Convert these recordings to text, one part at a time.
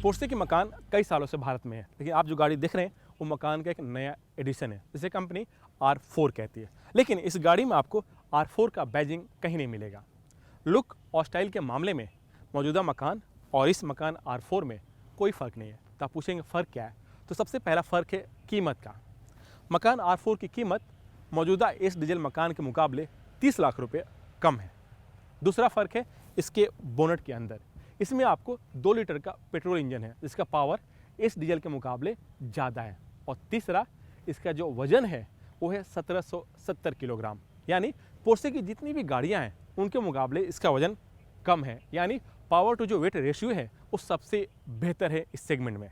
Porsche की मकान कई सालों से भारत में है, लेकिन आप जो गाड़ी देख रहे हैं वो मकान का एक नया एडिशन है जिसे कंपनी R4 कहती है। लेकिन इस गाड़ी में आपको R4 का बैजिंग कहीं नहीं मिलेगा। लुक और स्टाइल के मामले में मौजूदा मकान और इस मकान R4 में कोई फ़र्क नहीं है। तो आप पूछेंगे फ़र्क क्या है, तो सबसे पहला फ़र्क है कीमत का। मकान R4 की कीमत मौजूदा इस डीजल मकान के मुकाबले 30 लाख रुपये कम है। दूसरा फ़र्क है इसके बोनट के अंदर। इसमें आपको 2 लीटर का पेट्रोल इंजन है जिसका पावर इस डीजल के मुकाबले ज़्यादा है। और तीसरा, इसका जो वज़न है वो है 1770 किलोग्राम। यानी पोर्शे की जितनी भी गाड़ियां हैं उनके मुकाबले इसका वज़न कम है। यानी पावर टू जो वेट रेशियो है वो सबसे बेहतर है इस सेगमेंट में।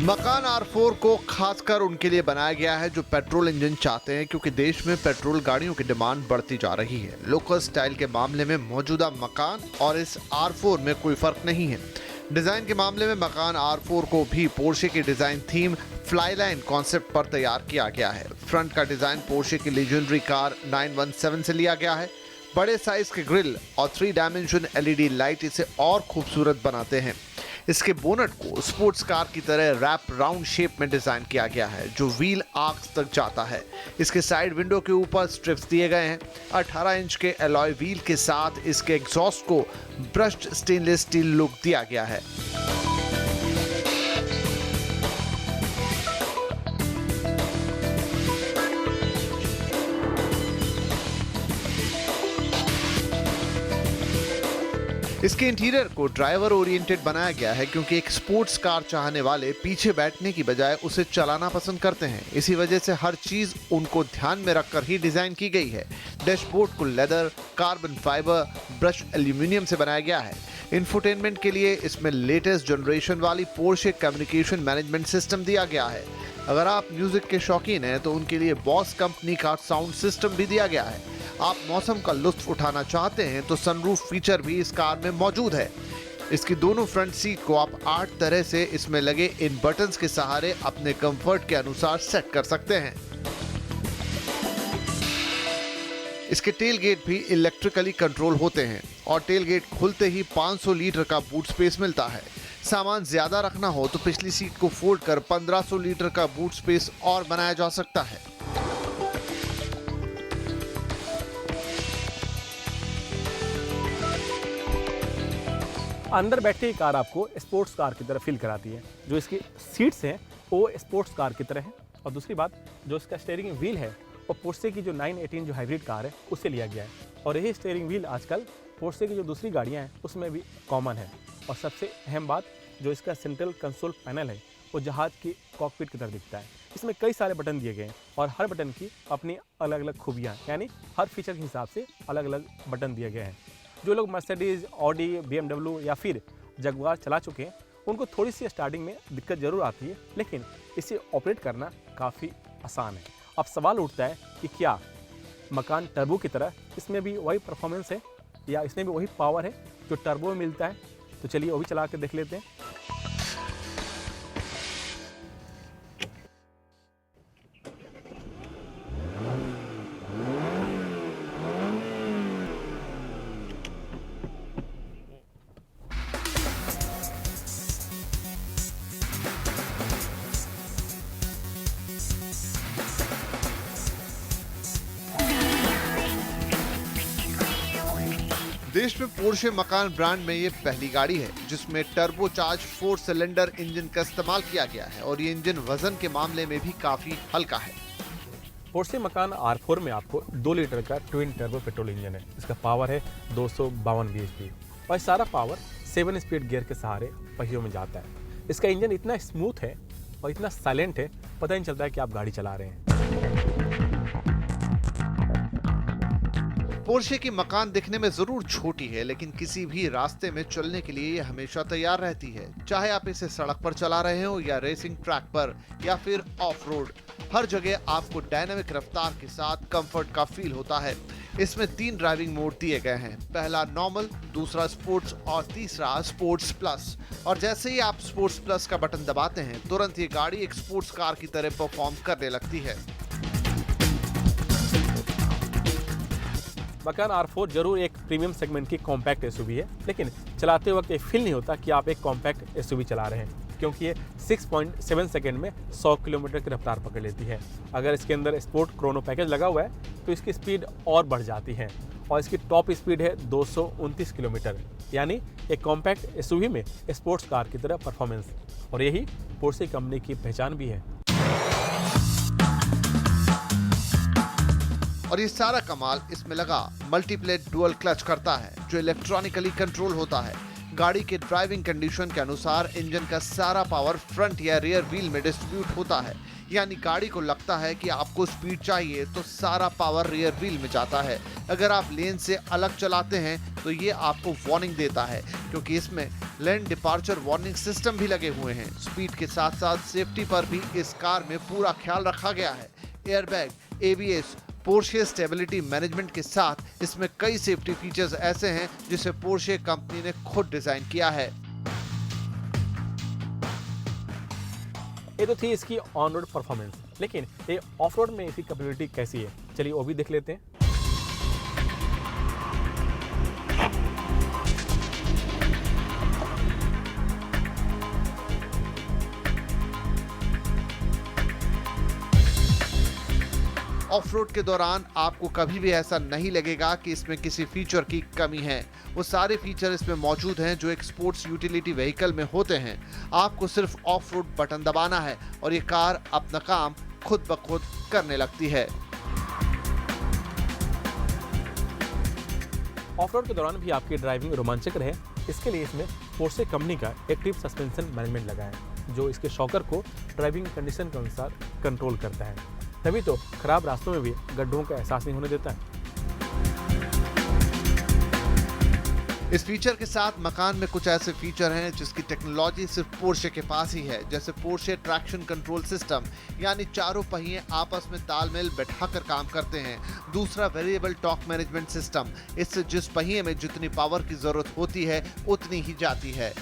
मकान R4 को खासकर उनके लिए बनाया गया है जो पेट्रोल इंजन चाहते हैं, क्योंकि देश में पेट्रोल गाड़ियों की डिमांड बढ़ती जा रही है। लोकल स्टाइल के मामले में मौजूदा मकान और इस R4 में कोई फर्क नहीं है। डिजाइन के मामले में मकान R4 को भी पोर्शे की डिजाइन थीम फ्लाईलाइन कॉन्सेप्ट पर तैयार किया गया है। फ्रंट का डिजाइन पोर्शे की लीजेंडरी कार 917 से लिया गया है। बड़े साइज के ग्रिल और 3 डायमेंशन LED लाइट इसे और खूबसूरत बनाते हैं। इसके बोनट को स्पोर्ट्स कार की तरह रैप राउंड शेप में डिजाइन किया गया है जो व्हील आर्क्स तक जाता है। इसके साइड विंडो के ऊपर स्ट्रिप्स दिए गए हैं। 18 इंच के एलॉय व्हील के साथ इसके एग्जॉस्ट को ब्रश्ड स्टेनलेस स्टील लुक दिया गया है। इसके इंटीरियर को ड्राइवर ओरिएंटेड बनाया गया है क्योंकि एक स्पोर्ट्स कार चाहने वाले पीछे बैठने की बजाय उसे चलाना पसंद करते हैं। इसी वजह से हर चीज उनको ध्यान में रखकर ही डिजाइन की गई है। डैशबोर्ड को leather, carbon fibre, brush aluminium से बनाया गया है। इंफोटेनमेंट के लिए इसमें लेटेस्ट जनरेशन वाली पोर्शे कम्युनिकेशन मैनेजमेंट सिस्टम दिया गया है। अगर आप म्यूजिक के शौकीन हैं तो उनके लिए बॉस कंपनी का साउंड सिस्टम भी दिया गया है। आप मौसम का लुत्फ उठाना चाहते हैं तो सनरूफ फीचर भी इस कार में मौजूद है। इसकी दोनों फ्रंट सीट को आप 8 तरह से इसमें लगे इन बटन्स के सहारे अपने कंफर्ट के अनुसार सेट कर सकते हैं। इसके टेल गेट भी इलेक्ट्रिकली कंट्रोल होते हैं और टेल गेट खुलते ही 500 लीटर का बूट स्पेस मिलता है। सामान ज्यादा रखना हो तो पिछली सीट को फोल्ड कर 1500 लीटर का बूट स्पेस और बनाया जा सकता है। अंदर बैठते ही कार आपको स्पोर्ट्स कार की तरह फील कराती है। जो इसकी सीट्स हैं वो स्पोर्ट्स कार की तरह है। और दूसरी बात, जो इसका स्टीयरिंग व्हील है वो पोर्शे की जो 918 जो हाइब्रिड कार है उससे लिया गया है। और यही स्टीयरिंग व्हील आजकल पोर्शे की जो दूसरी गाड़ियां हैं उसमें भी कॉमन है। और सबसे अहम बात, जो इसका सेंट्रल कंसोल पैनल है वो जहाज की कॉकपिट की तरह दिखता है। इसमें कई सारे बटन दिए गए हैं और हर बटन की अपनी अलग अलग खूबियाँ, यानी हर फीचर के हिसाब से अलग अलग बटन दिए गए हैं। जो लोग मर्सिडीज, ऑडी, BMW या फिर जगुआर चला चुके हैं उनको थोड़ी सी स्टार्टिंग में दिक्कत जरूर आती है, लेकिन इसे ऑपरेट करना काफ़ी आसान है। अब सवाल उठता है कि क्या मकान टर्बो की तरह इसमें भी वही परफॉर्मेंस है या इसमें भी वही पावर है जो टर्बो में मिलता है? तो चलिए वो भी चला के देख लेते हैं। देश में पोर्शे मकान ब्रांड में ये पहली गाड़ी है जिसमें टर्बोचार्ज 4 सिलेंडर इंजन का इस्तेमाल किया गया है और ये इंजन वजन के मामले में भी काफी हल्का है। पोर्शे मकान R4 में आपको 2 लीटर का ट्विन टर्बो पेट्रोल इंजन है। इसका पावर है 252 bhp और सारा पावर 7 स्पीड गियर के सहारे पहियों में जाता है। इसका इंजन इतना स्मूथ है और इतना साइलेंट है, पता नहीं चलता है कि आप गाड़ी चला रहे हैं। पोर्शे की मकान दिखने में जरूर छोटी है, लेकिन किसी भी रास्ते में चलने के लिए ये हमेशा तैयार रहती है। चाहे आप इसे सड़क पर चला रहे हो या रेसिंग ट्रैक पर या फिर ऑफ रोड, हर जगह आपको डायनामिक रफ्तार के साथ कंफर्ट का फील होता है। इसमें 3 ड्राइविंग मोड दिए गए हैं। पहला नॉर्मल, दूसरा स्पोर्ट्स और तीसरा स्पोर्ट्स प्लस। और जैसे ही आप स्पोर्ट्स प्लस का बटन दबाते हैं तुरंत ये गाड़ी एक स्पोर्ट्स कार की तरह परफॉर्म करने लगती है। मकान R4 जरूर एक प्रीमियम सेगमेंट की कॉम्पैक्ट एसयूवी है, लेकिन चलाते वक्त ये फील नहीं होता कि आप एक कॉम्पैक्ट एसयूवी चला रहे हैं, क्योंकि ये 6.7 सेकंड में 100 किलोमीटर की रफ्तार पकड़ लेती है। अगर इसके अंदर स्पोर्ट क्रोनो पैकेज लगा हुआ है तो इसकी स्पीड और बढ़ जाती है और इसकी टॉप स्पीड है 229 किलोमीटर, यानी एक कॉम्पैक्ट एसयूवी में स्पोर्ट्स कार की तरह परफॉर्मेंस। और यही पोर्शे कंपनी की पहचान भी है। और ये सारा कमाल इसमें लगा मल्टीप्लेट डुअल क्लच करता है जो इलेक्ट्रॉनिकली कंट्रोल होता है। गाड़ी के ड्राइविंग कंडीशन के अनुसार इंजन का सारा पावर फ्रंट या रियर व्हील में डिस्ट्रीब्यूट होता है, यानी गाड़ी को लगता है कि आपको स्पीड चाहिए तो सारा पावर रियर व्हील में जाता है। अगर आप लेन से अलग चलाते हैं तो ये आपको वार्निंग देता है, क्योंकि इसमें लेन डिपार्चर वार्निंग सिस्टम भी लगे हुए हैं। स्पीड के साथ साथ सेफ्टी पर भी इस कार में पूरा ख्याल रखा गया है। Airbag, ABS, Porsche stability management के साथ इसमें कई सेफ्टी फीचर्स ऐसे हैं जिसे पोर्शे कंपनी ने खुद डिजाइन किया है। ये तो थी इसकी ऑन रोड परफॉर्मेंस, लेकिन ये ऑफ रोड में इसकी कैपेबिलिटी कैसी है, चलिए वो भी देख लेते हैं। ऑफ रोड के दौरान आपको कभी भी ऐसा नहीं लगेगा कि इसमें किसी फीचर की कमी है। वो सारे फीचर इसमें मौजूद हैं जो एक स्पोर्ट्स यूटिलिटी व्हीकल में होते हैं। आपको सिर्फ ऑफ रोड बटन दबाना है और ये कार अपना काम खुद ब खुद करने लगती है। ऑफ रोड के दौरान भी आपकी ड्राइविंग रोमांचक रहे, इसके लिए इसमें पोर्शे कंपनी का एक्टिव सस्पेंशन मैनेजमेंट लगा है, जो इसके शॉकर को ड्राइविंग कंडीशन के अनुसार कंट्रोल करता है। तभी तो खराब रास्तों में भी गड्ढों का एहसास नहीं होने देता है। इस फीचर के साथ मकान में कुछ ऐसे फीचर हैं जिसकी टेक्नोलॉजी सिर्फ पोर्शे के पास ही है, जैसे पोर्शे ट्रैक्शन कंट्रोल सिस्टम, यानी चारों पहिए आपस में तालमेल बैठाकर काम करते हैं। दूसरा वेरिएबल टॉर्क मैनेजमेंट सिस्टम, इससे जिस पहिए में जितनी पावर की जरूरत होती है उतनी ही जाती है।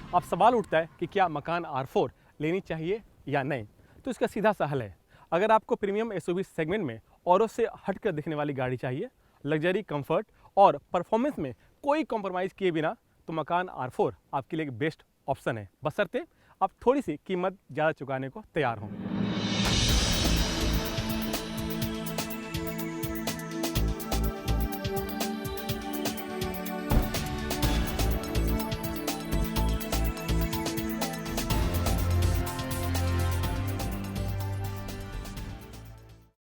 अब सवाल उठता है कि क्या मकान R4 लेनी चाहिए या नहीं। तो इसका सीधा सा हल है, अगर आपको प्रीमियम एसयूवी सेगमेंट में औरों से हटकर दिखने वाली गाड़ी चाहिए, लग्जरी, कंफर्ट और परफॉर्मेंस में कोई कॉम्प्रोमाइज़ किए बिना, तो मकान R4 आपके लिए एक बेस्ट ऑप्शन है, बशर्ते आप थोड़ी सी कीमत ज़्यादा चुकाने को तैयार हों।